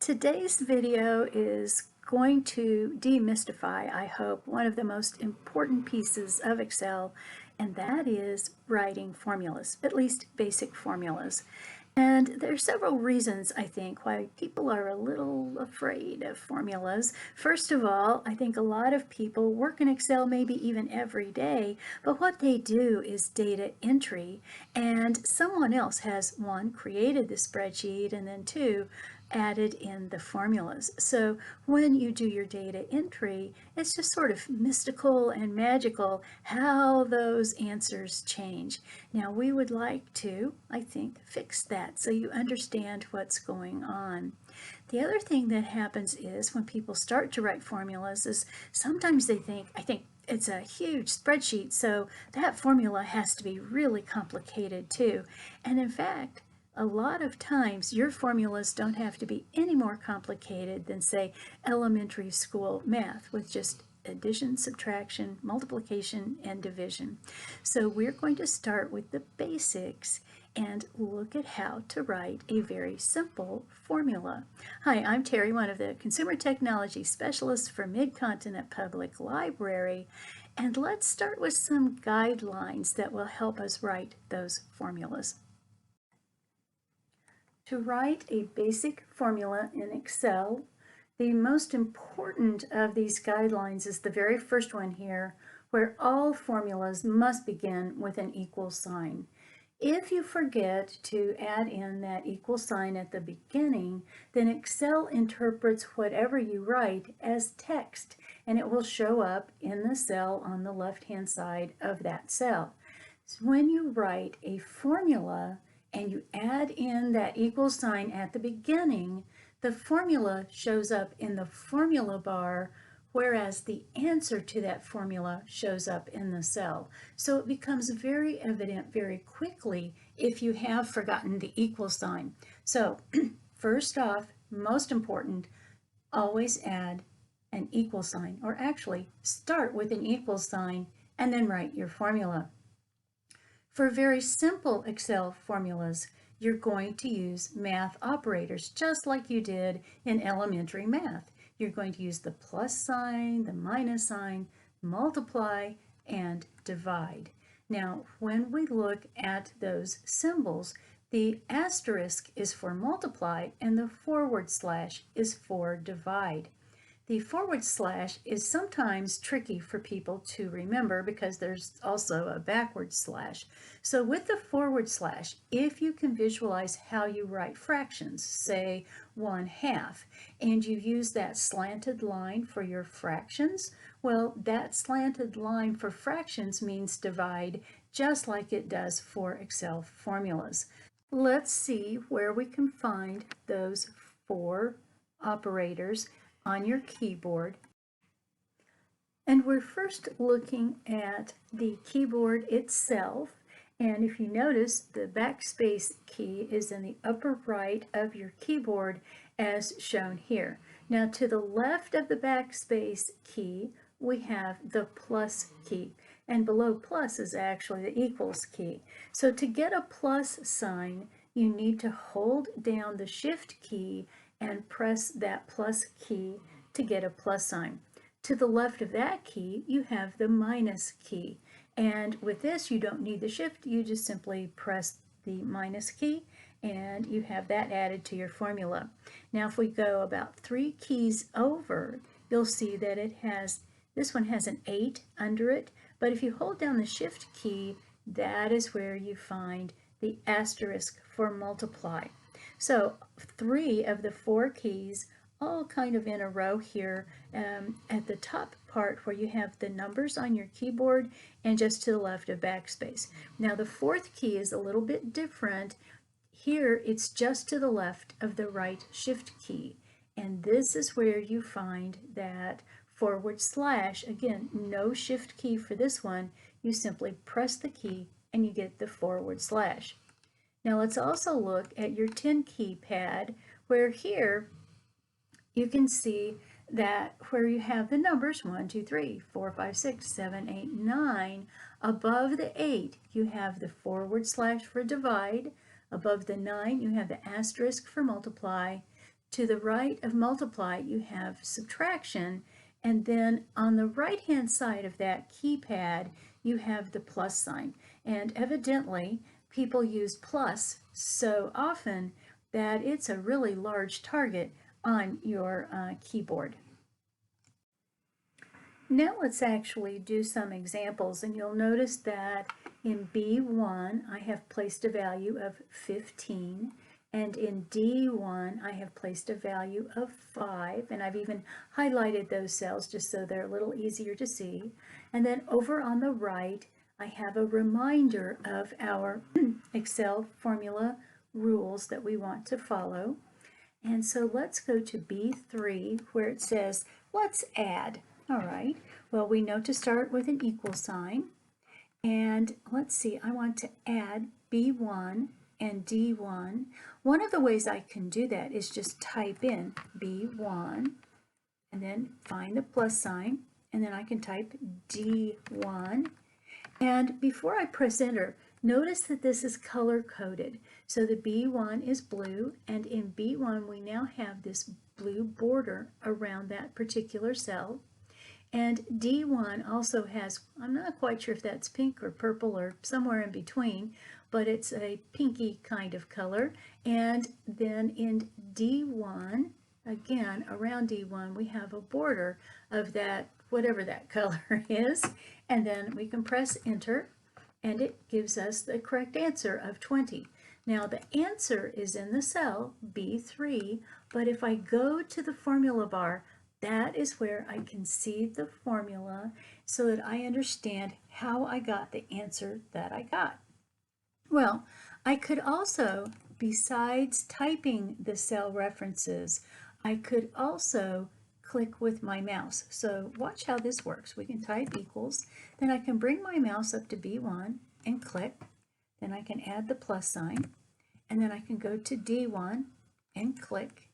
Today's video is going to demystify, I hope, one of the most important pieces of Excel, and that is writing formulas, at least basic formulas. And there are several reasons, I think, why people are a little afraid of formulas. First of all, I think a lot of people work in Excel maybe even every day, but what they do is data entry, and someone else has, one, created the spreadsheet, and then two, added in the formulas. So when you do your data entry, it's just sort of mystical and magical how those answers change. Now we would like to, I think, fix that so you understand what's going on. The other thing that happens is when people start to write formulas is sometimes they think, I think it's a huge spreadsheet, so that formula has to be really complicated too. And in fact, a lot of times your formulas don't have to be any more complicated than, say, elementary school math with just addition, subtraction, multiplication, and division. So we're going to start with the basics and look at how to write a very simple formula. Hi, I'm Terry, one of the Consumer Technology Specialists for Mid-Continent Public Library, and let's start with some guidelines that will help us write those formulas. To write a basic formula in Excel, the most important of these guidelines is the very first one here, where all formulas must begin with an equal sign. If you forget to add in that equal sign at the beginning, then Excel interprets whatever you write as text, and it will show up in the cell on the left-hand side of that cell. So when you write a formula, and you add in that equal sign at the beginning, the formula shows up in the formula bar, whereas the answer to that formula shows up in the cell. So it becomes very evident very quickly if you have forgotten the equal sign. So first off, most important, always add an equal sign, or actually start with an equal sign and then write your formula. For very simple Excel formulas, you're going to use math operators, just like you did in elementary math. You're going to use the plus sign, the minus sign, multiply, and divide. Now, when we look at those symbols, the asterisk is for multiply and the forward slash is for divide. The forward slash is sometimes tricky for people to remember because there's also a backward slash. So with the forward slash, if you can visualize how you write fractions, say 1/2, and you use that slanted line for your fractions, well, that slanted line for fractions means divide, just like it does for Excel formulas. Let's see where we can find those four operators on your keyboard. And we're first looking at the keyboard itself. And if you notice, the backspace key is in the upper right of your keyboard as shown here. Now to the left of the backspace key, we have the plus key. And below plus is actually the equals key. So to get a plus sign, you need to hold down the shift key and press that plus key to get a plus sign. To the left of that key, you have the minus key. And with this, you don't need the shift, you just simply press the minus key and you have that added to your formula. Now if we go about 3 keys over, you'll see that this one has an 8 under it, but if you hold down the shift key, that is where you find the asterisk for multiply. So 3 of the 4 keys all kind of in a row here at the top part where you have the numbers on your keyboard and just to the left of backspace. Now the 4th key is a little bit different. Here it's just to the left of the right shift key, and this is where you find that forward slash. Again, no shift key for this one. You simply press the key and you get the forward slash. Now let's also look at your 10 key pad, where here you can see that where you have the numbers 1, 2, 3, 4, 5, 6, 7, 8, 9, above the 8 you have the forward slash for divide, above the 9 you have the asterisk for multiply, To the right of multiply, you have subtraction, and then on the right-hand side of that keypad, you have the plus sign. And evidently, people use plus so often that it's a really large target on your keyboard. Now let's actually do some examples, and you'll notice that in B1 I have placed a value of 15, and in D1 I have placed a value of 5, and I've even highlighted those cells just so they're a little easier to see. And then over on the right I have a reminder of our Excel formula rules that we want to follow. And so let's go to B3 where it says let's add. All right, well, we know to start with an equal sign. And let's see, I want to add B1 and D1. One of the ways I can do that is just type in B1 and then find the plus sign, and then I can type D1. And before I press enter, notice that this is color coded. So the B1 is blue, and in B1 we now have this blue border around that particular cell. And D1 also has, I'm not quite sure if that's pink or purple or somewhere in between, but it's a pinky kind of color. And then in D1, again, around D1, we have a border of that, whatever that color is. And then we can press enter, and it gives us the correct answer of 20. Now the answer is in the cell B3, but if I go to the formula bar, that is where I can see the formula so that I understand how I got the answer that I got. Well, I could also, besides typing the cell references, I could also click with my mouse. So watch how this works. We can type equals, then I can bring my mouse up to B1 and click, then I can add the plus sign, and then I can go to D1 and click.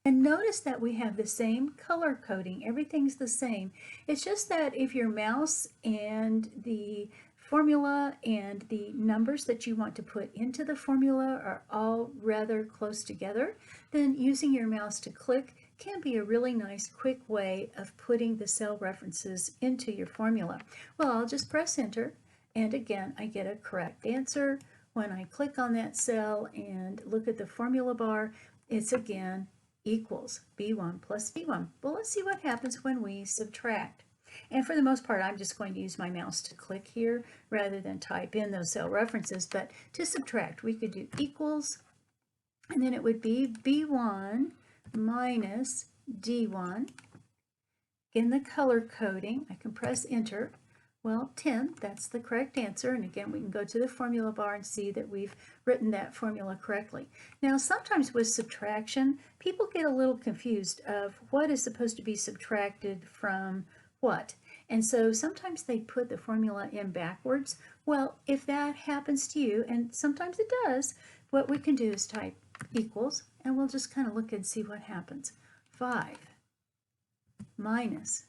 And notice that we have the same color coding. Everything's the same. It's just that if your mouse and the formula and the numbers that you want to put into the formula are all rather close together, then using your mouse to click can be a really nice quick way of putting the cell references into your formula. Well, I'll just press enter, and again I get a correct answer. When I click on that cell and look at the formula bar, it's again equals B1 plus B1. Well, let's see what happens when we subtract. And for the most part, I'm just going to use my mouse to click here rather than type in those cell references. But to subtract, we could do equals, and then it would be B1 minus D1. Again, the color coding, I can press enter. Well, 10, that's the correct answer. And again, we can go to the formula bar and see that we've written that formula correctly. Now, sometimes with subtraction, people get a little confused of what is supposed to be subtracted from what. And so sometimes they put the formula in backwards. Well, if that happens to you, and sometimes it does, what we can do is type equals, and we'll just kind of look and see what happens. 5 minus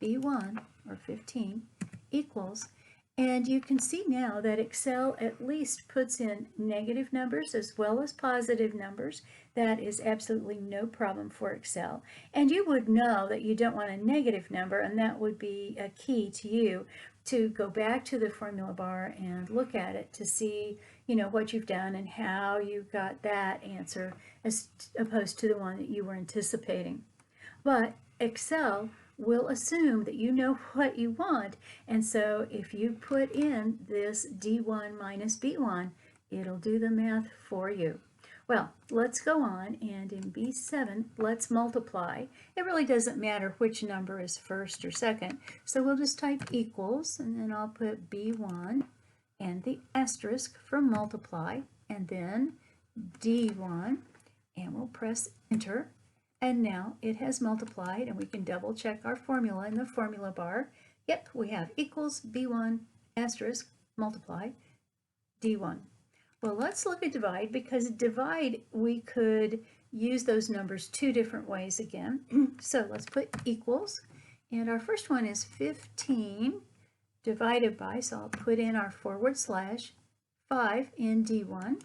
B1, or 15, equals, and you can see now that Excel at least puts in negative numbers as well as positive numbers. That is absolutely no problem for Excel. And you would know that you don't want a negative number, and that would be a key to you to go back to the formula bar and look at it to see, you know, what you've done and how you got that answer as opposed to the one that you were anticipating. But Excel will assume that you know what you want, and so if you put in this D1 minus B1, it'll do the math for you. Well, let's go on, and in B7, let's multiply. It really doesn't matter which number is first or second, so we'll just type equals, and then I'll put B1 and the asterisk for multiply, and then D1, and we'll press enter. And now it has multiplied, and we can double check our formula in the formula bar. Yep, we have equals B1 asterisk multiply D1. Well, let's look at divide, because divide, we could use those numbers two different ways again. So let's put equals, and our first one is 15 divided by, so I'll put in our /5 in D1.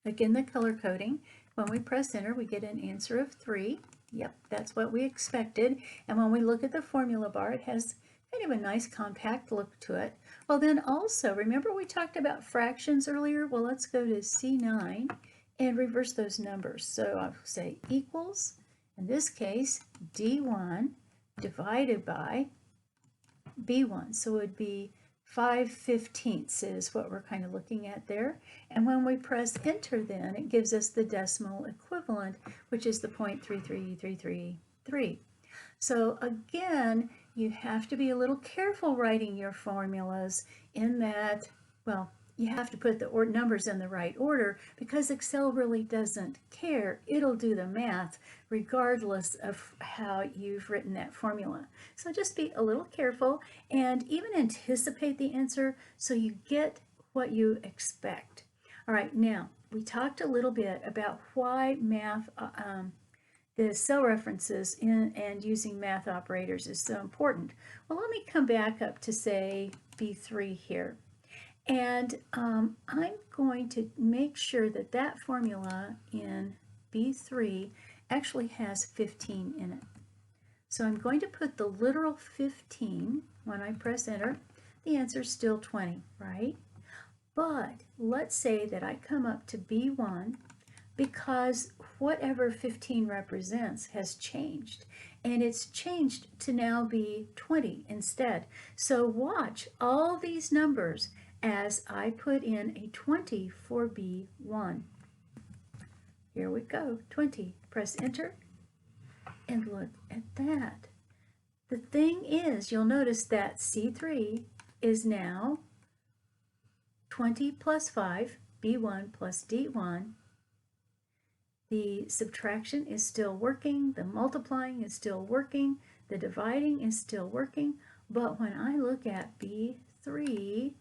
Again, the color coding. When we press enter, we get an answer of 3. Yep, that's what we expected. And when we look at the formula bar, it has kind of a nice compact look to it. Well, then also, remember we talked about fractions earlier? Well, let's go to C9 and reverse those numbers. So I'll say equals, in this case, D1 divided by B1. So it would be 5/15 is what we're kind of looking at there. And when we press enter, then it gives us the decimal equivalent, which is the 0.33333. So again, you have to be a little careful writing your formulas in that, well, you have to put the numbers in the right order because Excel really doesn't care. It'll do the math regardless of how you've written that formula. So just be a little careful and even anticipate the answer so you get what you expect. All right, now we talked a little bit about why math, the cell references and using math operators is so important. Well, let me come back up to say B3 here. And I'm going to make sure that that formula in B3 actually has 15 in it. So I'm going to put the literal 15 when I press enter. The answer is still 20, right? But let's say that I come up to B1 because whatever 15 represents has changed. And it's changed to now be 20 instead. So watch all these numbers as I put in a 20 for B1. Here we go, 20. Press enter and look at that. The thing is, you'll notice that C3 is now 20 plus 5, B1 plus D1. The subtraction is still working, the multiplying is still working, the dividing is still working, but when I look at B3,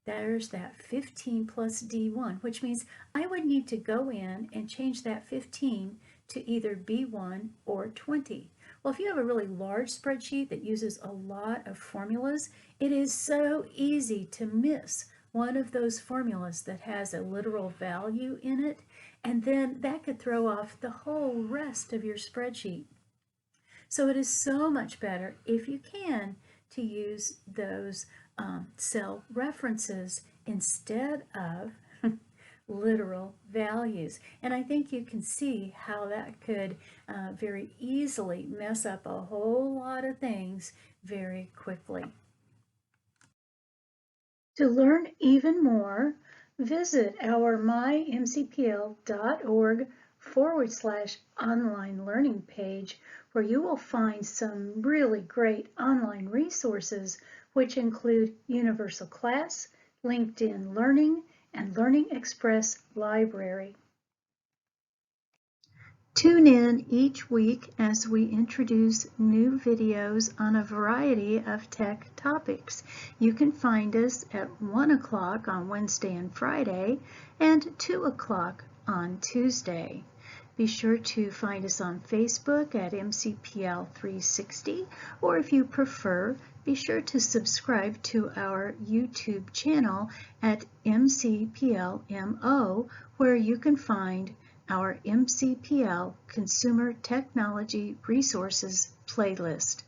there's that 15 plus D1, which means I would need to go in and change that 15 to either B1 or 20. Well, if you have a really large spreadsheet that uses a lot of formulas, it is so easy to miss one of those formulas that has a literal value in it, and then that could throw off the whole rest of your spreadsheet. So it is so much better, if you can, to use those cell references instead of literal values. And I think you can see how that could very easily mess up a whole lot of things very quickly. To learn even more, visit our mymcpl.org/online learning page, where you will find some really great online resources, which include Universal Class, LinkedIn Learning, and Learning Express Library. Tune in each week as we introduce new videos on a variety of tech topics. You can find us at 1 o'clock on Wednesday and Friday and 2 o'clock on Tuesday. Be sure to find us on Facebook at MCPL 360, or if you prefer, be sure to subscribe to our YouTube channel at MCPL-MO, where you can find our MCPL Consumer Technology Resources playlist.